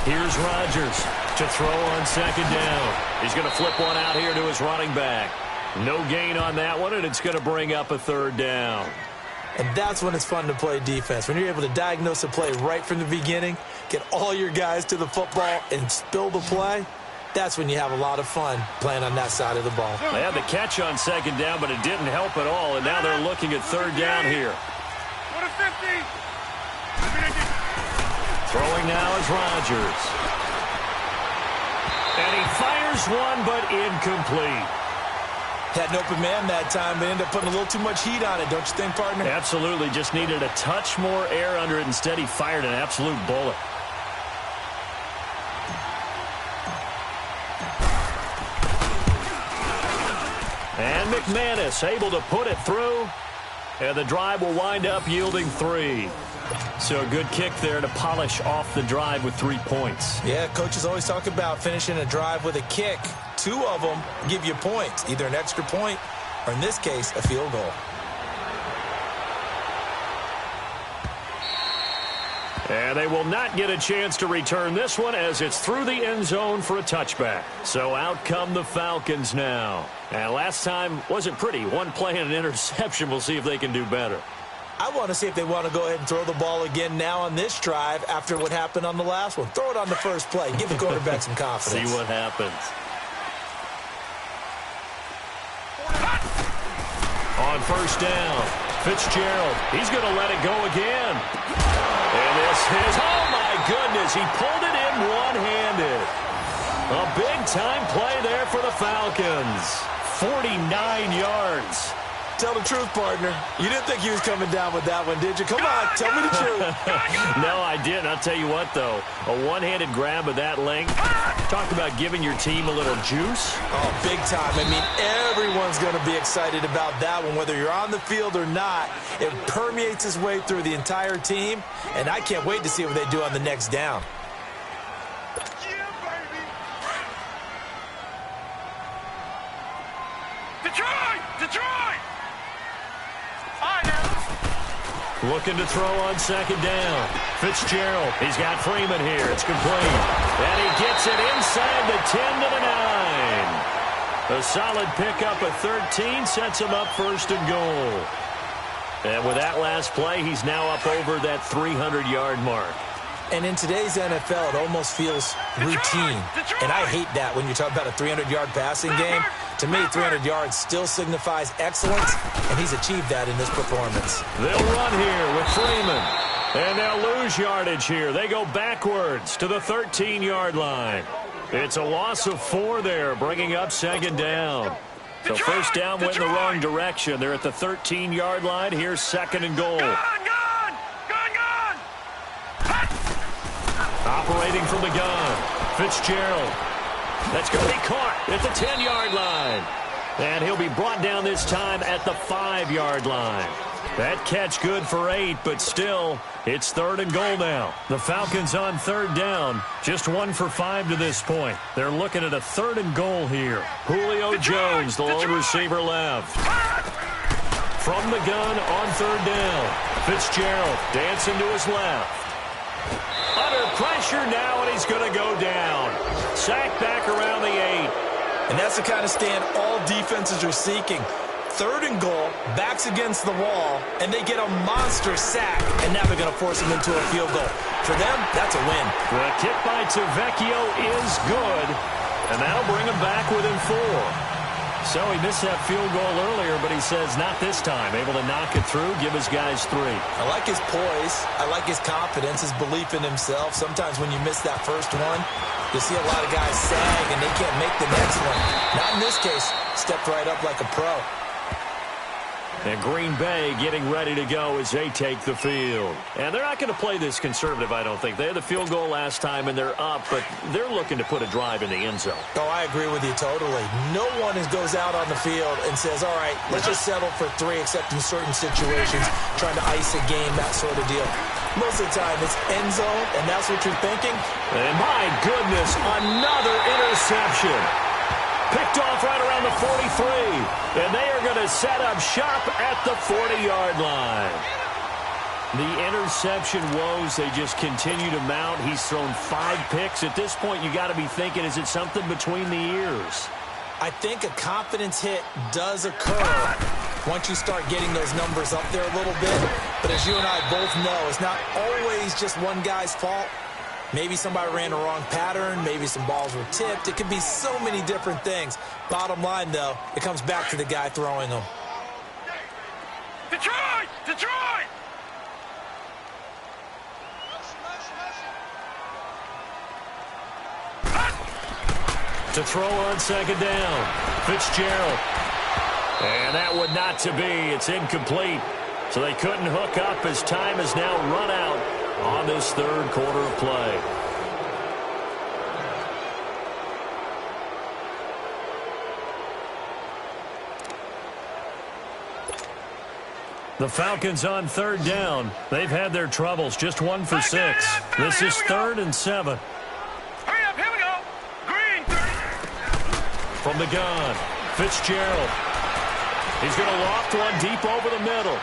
Here's Rodgers to throw on second down. He's going to flip one out here to his running back. No gain on that one, and it's going to bring up a third down. And that's when it's fun to play defense. When you're able to diagnose a play right from the beginning, get all your guys to the football, and spill the play, that's when you have a lot of fun playing on that side of the ball. They had the catch on second down, but it didn't help at all, and now they're looking at third down here. What a 50! Throwing now is Rodgers. And he fires one, but incomplete. Had an open man that time, but ended up putting a little too much heat on it, don't you think, partner? Absolutely. Just needed a touch more air under it. Instead, he fired an absolute bullet. And McManus able to put it through. And the drive will wind up yielding 3. So a good kick there to polish off the drive with 3 points. Yeah, coaches always talk about finishing a drive with a kick. 2 of them give you points, either an extra point or, in this case, a field goal. And they will not get a chance to return this one as it's through the end zone for a touchback. So out come the Falcons now. And last time wasn't pretty. One play and an interception. We'll see if they can do better. I want to see if they want to go ahead and throw the ball again now on this drive after what happened on the last one. Throw it on the first play. Give the quarterback some confidence. See what happens. On first down, Fitzgerald. He's going to let it go again. And this is, oh my goodness, he pulled it in one-handed. A big-time play there for the Falcons. 49 yards. Tell the truth, partner. You didn't think he was coming down with that one, did you? Come on, tell me the truth. No, I didn't. I'll tell you what, though. A one-handed grab of that length. Talk about giving your team a little juice. Oh, big time. I mean, everyone's going to be excited about that one, whether you're on the field or not. It permeates its way through the entire team, and I can't wait to see what they do on the next down. Detroit! Looking to throw on second down. Fitzgerald, he's got Freeman here. It's complete. And he gets it inside the 10 to the 9. A solid pickup of 13 sets him up first and goal. And with that last play, he's now up over that 300-yard mark. And in today's NFL, it almost feels routine. And I hate that when you talk about a 300-yard passing game. To me, 300 yards still signifies excellence, and he's achieved that in this performance. They'll run here with Freeman, and they'll lose yardage here. They go backwards to the 13-yard line. It's a loss of 4 there, bringing up second down. So first down went in the wrong direction. They're at the 13-yard line. Here's second and goal. Gone! Operating from the gun, Fitzgerald. That's going to be caught at the 10-yard line. And he'll be brought down this time at the 5-yard line. That catch good for 8, but still, it's third and goal now. The Falcons on third down, just 1 for 5 to this point. They're looking at a third and goal here. Julio Jones, the lone receiver left. From the gun on third down, Fitzgerald dancing to his left. Under pressure now, and he's going to go down. Sacked back around the 8. And that's the kind of stand all defenses are seeking. Third and goal, backs against the wall, and they get a monster sack, and now they're going to force him into a field goal. For them, that's a win. The kick by Tavecchio is good, and that'll bring him back within 4. So he missed that field goal earlier, but he says not this time. Able to knock it through, give his guys 3. I like his poise. I like his confidence, his belief in himself. Sometimes when you miss that first one, you see a lot of guys sag and they can't make the next one. Not in this case. Stepped right up like a pro. And Green Bay getting ready to go as they take the field. And they're not going to play this conservative, I don't think. They had the field goal last time, and they're up, but they're looking to put a drive in the end zone. Oh, I agree with you totally. No one goes out on the field and says, all right, let's just settle for 3, except in certain situations, trying to ice a game, that sort of deal. Most of the time, it's end zone, and that's what you're thinking. And my goodness, another interception. Picked off right around the 43, and they are going to set up shop at the 40-yard line. The interception woes, they just continue to mount. He's thrown 5 picks. At this point, you got to be thinking, is it something between the ears? I think a confidence hit does occur once you start getting those numbers up there a little bit. But as you and I both know, it's not always just one guy's fault. Maybe somebody ran the wrong pattern. Maybe some balls were tipped. It could be so many different things. Bottom line, though, it comes back to the guy throwing them. Detroit! Detroit! To throw on second down. Fitzgerald. And that would not to be. It's incomplete. So they couldn't hook up as time has now run out on this third quarter of play. The Falcons on third down. They've had their troubles. Just 1 for 6. This is 3rd and 7. Hurry up, here we go. Green. From the gun, Fitzgerald. He's going to loft one deep over the middle.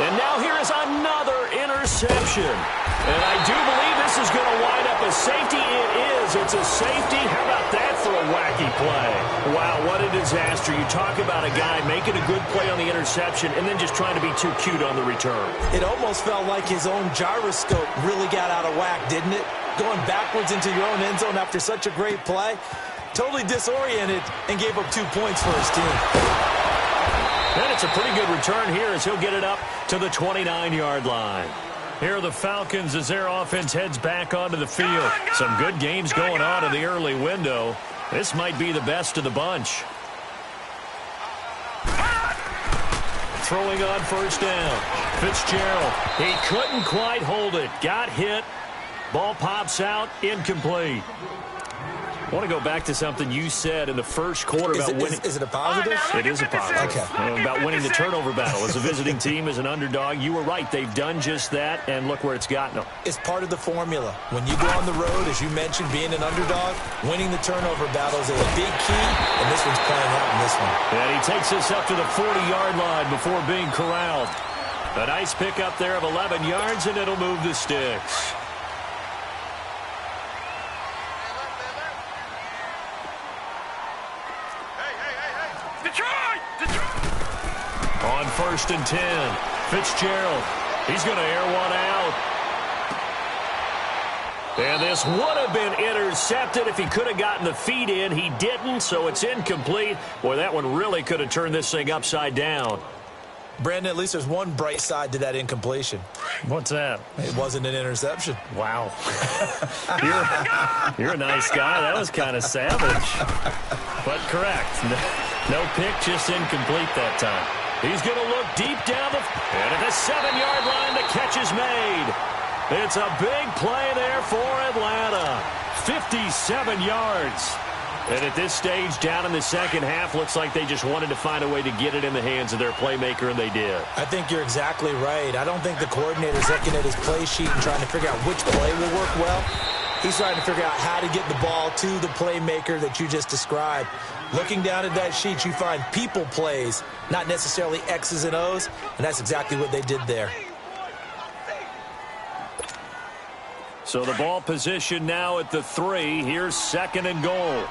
And now here is another interception. And I do believe this is going to wind up a safety. It is. It's a safety. How about that for a wacky play? Wow, what a disaster. You talk about a guy making a good play on the interception and then just trying to be too cute on the return. It almost felt like his own gyroscope really got out of whack, didn't it? Going backwards into your own end zone after such a great play. Totally disoriented and gave up 2 points for his team. And it's a pretty good return here as he'll get it up to the 29-yard line. Here are the Falcons as their offense heads back onto the field. Some good games going on in the early window. This might be the best of the bunch. Throwing on first down. Fitzgerald. He couldn't quite hold it. Got hit. Ball pops out. Incomplete. I want to go back to something you said in the first quarter about winning. Is it a positive? It is a positive. Okay. About winning the turnover battle. As a visiting team, as an underdog, you were right. They've done just that, and look where it's gotten them. It's part of the formula. When you go on the road, as you mentioned, being an underdog, winning the turnover battles is a big key, and this one's playing out in this one. And he takes us up to the 40-yard line before being corralled. A nice pick up there of 11 yards, and it'll move the sticks. On 1st and 10, Fitzgerald. He's going to air one out. And this would have been intercepted if he could have gotten the feet in. He didn't, so it's incomplete. Boy, that one really could have turned this thing upside down. Brandon, at least there's one bright side to that incompletion. What's that? It wasn't an interception. Wow. You're a nice guy. That was kind of savage. But correct. No pick, just incomplete that time. He's going to look deep down and at the 7-yard line, the catch is made. It's a big play there for Atlanta. 57 yards. And at this stage, down in the second half, looks like they just wanted to find a way to get it in the hands of their playmaker, and they did. I think you're exactly right. I don't think the coordinator's looking at his play sheet and trying to figure out which play will work well. He's trying to figure out how to get the ball to the playmaker that you just described. Looking down at that sheet, you find people plays, not necessarily X's and O's, and that's exactly what they did there. So the ball position now at the 3. Here's 2nd and goal.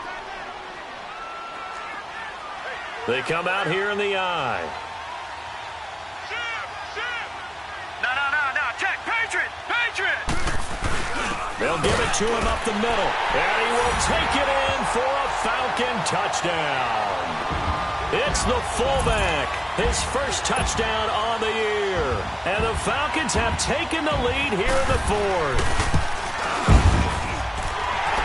They come out here in the I. No. Check. Patriot. They'll give it to him up the middle. And he will take it in for a Falcon touchdown. It's the fullback. His first touchdown on the year. And the Falcons have taken the lead here in the 4th.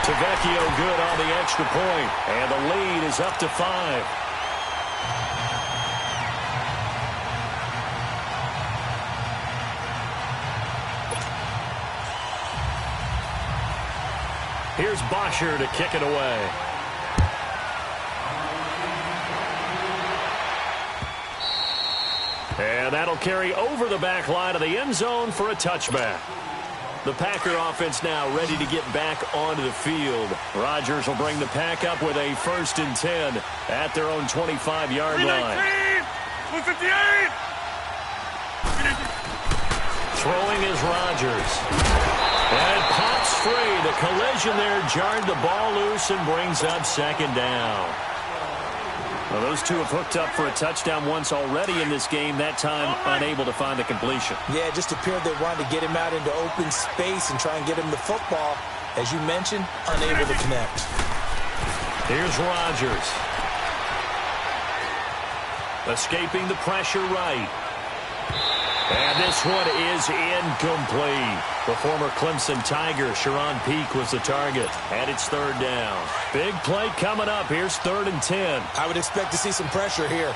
Tavecchio good on the extra point. And the lead is up to 5. Here's Bosher to kick it away. And that'll carry over the back line of the end zone for a touchback. The Packer offense now ready to get back onto the field. Rodgers will bring the Pack up with a 1st and 10 at their own 25-yard line. 158. Throwing is Rodgers. And it pops free. The collision there jarred the ball loose and brings up 2nd down. Well, those two have hooked up for a touchdown once already in this game, that time unable to find the completion. Yeah, it just appeared they wanted to get him out into open space and try and get him the football. As you mentioned, unable to connect. Here's Rodgers. Escaping the pressure right. And this one is incomplete. The former Clemson Tiger, Sharon Peak, was the target. And it's 3rd down. Big play coming up. Here's 3rd and 10. I would expect to see some pressure here.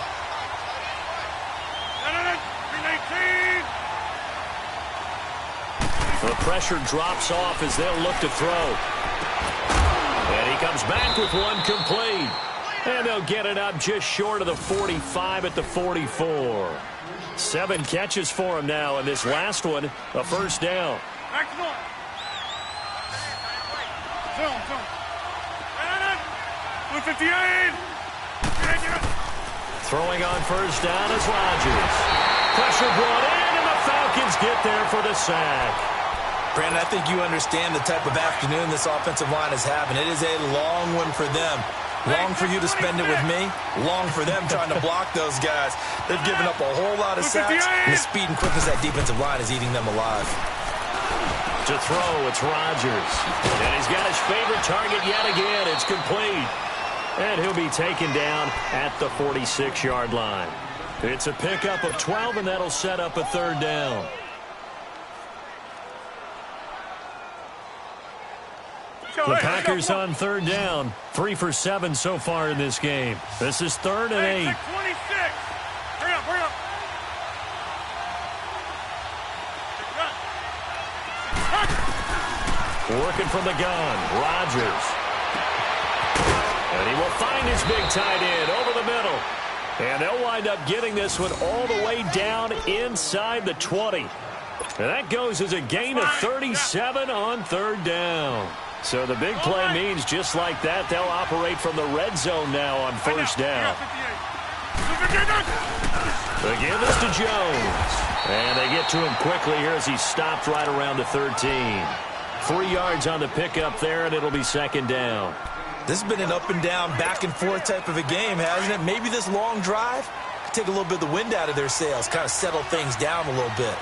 The pressure drops off as they'll look to throw. And he comes back with one complete. And they'll get it up just short of the 45 at the 44. 7 catches for him now, and this last one, a 1st down. Excellent. Zone. 158. Throwing on 1st down is Rodgers. Pressure brought in, and the Falcons get there for the sack. Brandon, I think you understand the type of afternoon this offensive line is having. It is a long one for them. Long for you to spend it with me. Long for them trying to block those guys. They've given up a whole lot of sacks, and the speed and quickness of that defensive line is eating them alive. To throw, it's Rodgers. And he's got his favorite target yet again. It's complete. And he'll be taken down at the 46-yard line. It's a pickup of 12, and that'll set up a 3rd down. The Packers on 3rd down. 3 for 7 so far in this game. This is 3rd and 8. 26. Hurry up. Working from the gun, Rodgers. And he will find his big tight end over the middle. And they'll wind up getting this one all the way down inside the 20. And that goes as a gain of 37 on 3rd down. So the big play means just like that, they'll operate from the red zone now on 1st down. The give is to Jones. And they get to him quickly here as he stopped right around the 13. 3 yards on the pickup there, and it'll be 2nd down. This has been an up and down, back and forth type of a game, hasn't it? Maybe this long drive could take a little bit of the wind out of their sails, kind of settle things down a little bit.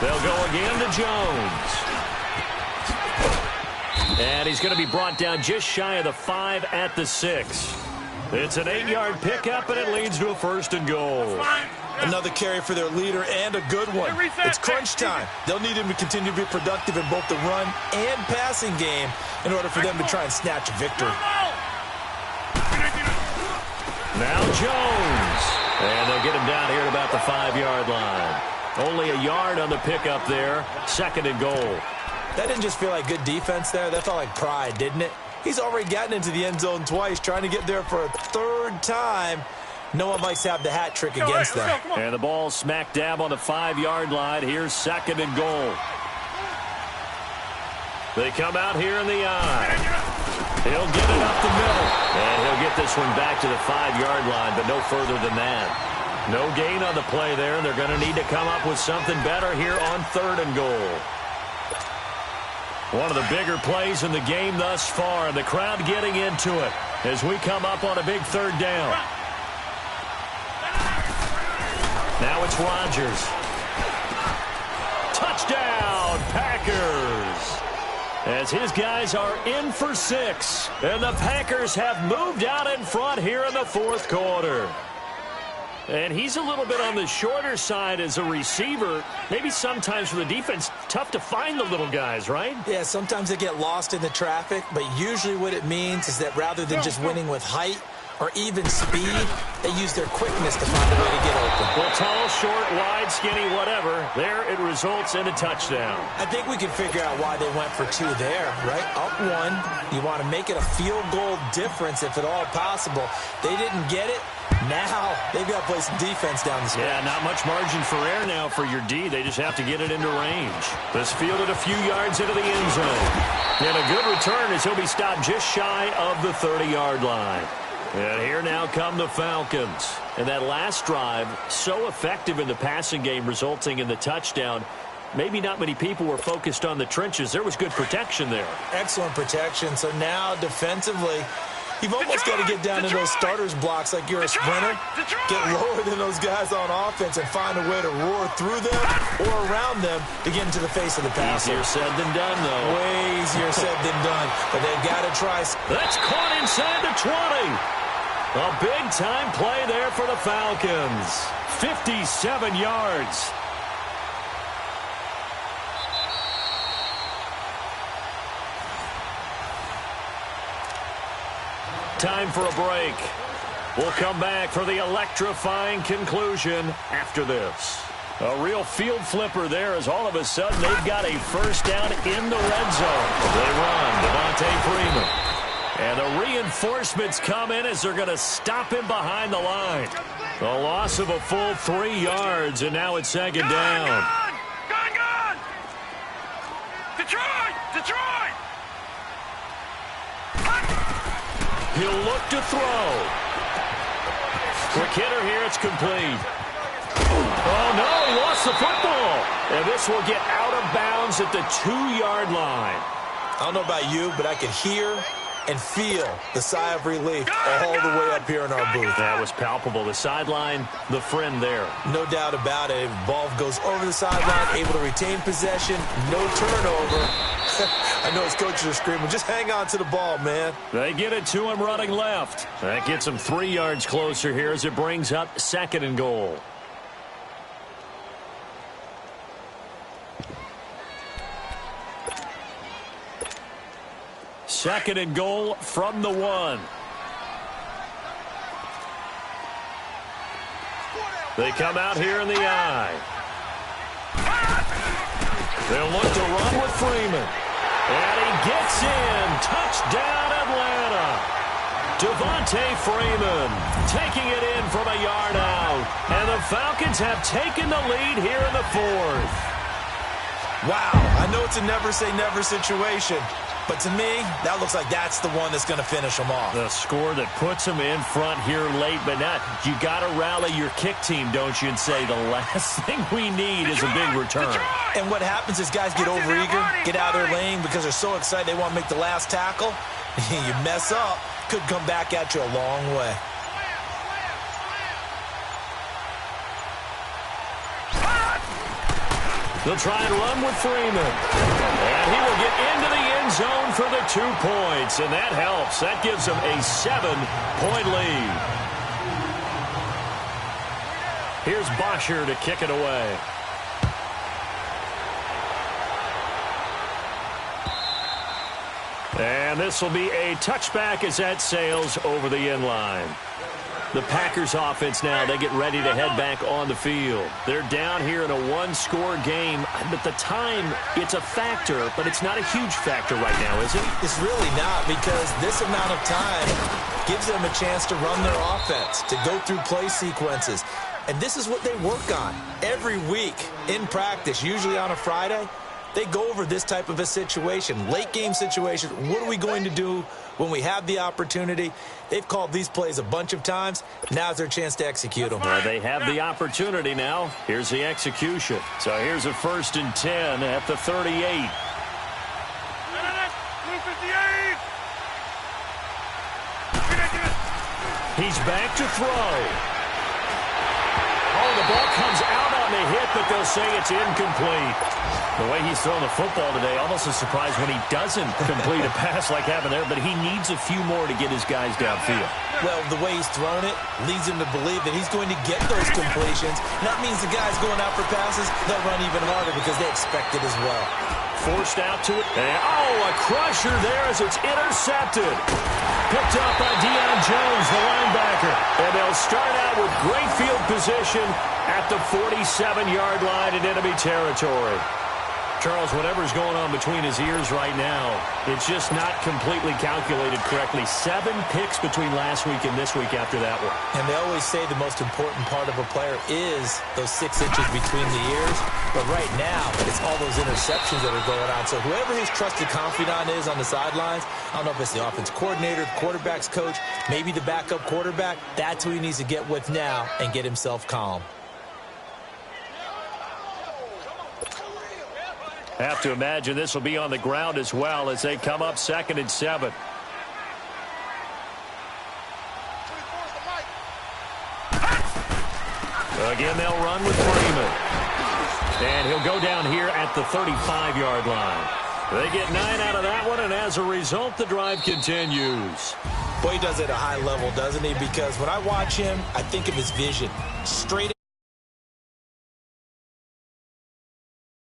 They'll go again to Jones. And he's going to be brought down just shy of the 5 at the 6. It's an 8-yard pickup, and it leads to a 1st and goal. Another carry for their leader, and a good one. It's crunch time. They'll need him to continue to be productive in both the run and passing game in order for them to try and snatch a victory. Now Jones. And they'll get him down here at about the 5-yard line. Only a yard on the pickup there. 2nd and goal. That didn't just feel like good defense there. That felt like pride, didn't it? He's already gotten into the end zone twice, trying to get there for a 3rd time. No one likes to have the hat trick against them. And the ball smack dab on the 5-yard line. Here's 2nd and goal. They come out here in the eye. He'll get it up the middle. And he'll get this one back to the 5-yard line, but no further than that. No gain on the play there, and they're going to need to come up with something better here on 3rd and goal. One of the bigger plays in the game thus far, and the crowd getting into it as we come up on a big 3rd down. Now it's Rodgers. Touchdown, Packers! As his guys are in for 6, and the Packers have moved out in front here in the 4th quarter. And he's a little bit on the shorter side as a receiver. Maybe sometimes for the defense, tough to find the little guys, right? Yeah, sometimes they get lost in the traffic, but usually what it means is that rather than just winning with height or even speed. They use their quickness to find a way to get open. Well, tall, short, wide, skinny, whatever. There it results in a touchdown. I think we can figure out why they went for 2 there, right? Up 1. You want to make it a field goal difference if at all possible. They didn't get it. Now they've got to play some defense down the stretch. Yeah, not much margin for error now for your D. They just have to get it into range. This fielded a few yards into the end zone. And a good return as he'll be stopped just shy of the 30-yard line. And here now come the Falcons. And that last drive, so effective in the passing game, resulting in the touchdown. Maybe not many people were focused on the trenches. There was good protection there. Excellent protection. So now defensively, you've almost got to get down to those starters blocks like you're a sprinter. Get lower than those guys on offense and find a way to roar through them or around them to get into the face of the passer. Easier said than done, though. Way easier said than done. But they've got to try. That's caught inside the 20. A big-time play there for the Falcons. 57 yards. Time for a break. We'll come back for the electrifying conclusion after this. A real field flipper there as all of a sudden they've got a first down in the red zone. They run Devontae Freeman. And the reinforcements come in as they're going to stop him behind the line. A loss of a full 3 yards, and now it's second down. Gone! Detroit! He'll look to throw. Quick hitter here, it's complete. Oh, no, he lost the football. And this will get out of bounds at the 2-yard line. I don't know about you, but I can hear and feel the sigh of relief all the way up here in our booth. That was palpable. The sideline, the friend there. No doubt about it. Ball goes over the sideline, able to retain possession, no turnover. I know his coaches are screaming, just hang on to the ball, man. They get it to him running left. That gets him 3 yards closer here as it brings up second and goal. Second and goal from the 1. They come out here in the eye. They'll look to run with Freeman. And he gets in. Touchdown, Atlanta. Devontae Freeman taking it in from a yard out. And the Falcons have taken the lead here in the 4th. Wow, I know it's a never-say-never situation. But to me, that looks like that's the one that's going to finish them off. The score that puts them in front here late, but not. You got to rally your kick team, don't you, and say the last thing we need is a big return. And what happens is guys get overeager, get out of their lane because they're so excited they want to make the last tackle. You mess up, could come back at you a long way. They'll try and run with Freeman. And he will get into the end zone for the 2 points. And that helps. That gives them a 7-point lead. Here's Bosher to kick it away. And this will be a touchback as that sails over the end line. The Packers offense now, they get ready to head back on the field. They're down here in a 1-score game. But the time, it's a factor, but it's not a huge factor right now, is it? It's really not, because this amount of time gives them a chance to run their offense, to go through play sequences. And this is what they work on every week in practice, usually on a Friday. They go over this type of a situation, late game situation. What are we going to do when we have the opportunity? They've called these plays a bunch of times. Now's their chance to execute them. Well, they have the opportunity now. Here's the execution. So here's a 1st and 10 at the 38. He's back to throw. Oh, the ball comes out on the hit, but they'll say it's incomplete. The way he's throwing the football today, almost a surprise when he doesn't complete a pass like happened there, but he needs a few more to get his guys downfield. Well, the way he's thrown it leads him to believe that he's going to get those completions. And that means the guys going out for passes, they'll run even harder because they expect it as well. Forced out to it. And, oh, a crusher there as it's intercepted. picked up by Deion Jones, the linebacker. And they'll start out with great field position at the 47-yard line in enemy territory. Charles, whatever's going on between his ears right now, it's just not completely calculated correctly. 7 picks between last week and this week after that one. And they always say the most important part of a player is those 6 inches between the ears. But right now, it's all those interceptions that are going on. So whoever his trusted confidant is on the sidelines, I don't know if it's the offense coordinator, the quarterback's coach, maybe the backup quarterback, that's who he needs to get with now and get himself calm. Have to imagine this will be on the ground as well as they come up 2nd and 7. Again, they'll run with Freeman. And he'll go down here at the 35-yard line. They get 9 out of that one, and as a result, the drive continues. Boy, he does it at a high level, doesn't he? Because when I watch him, I think of his vision. Straight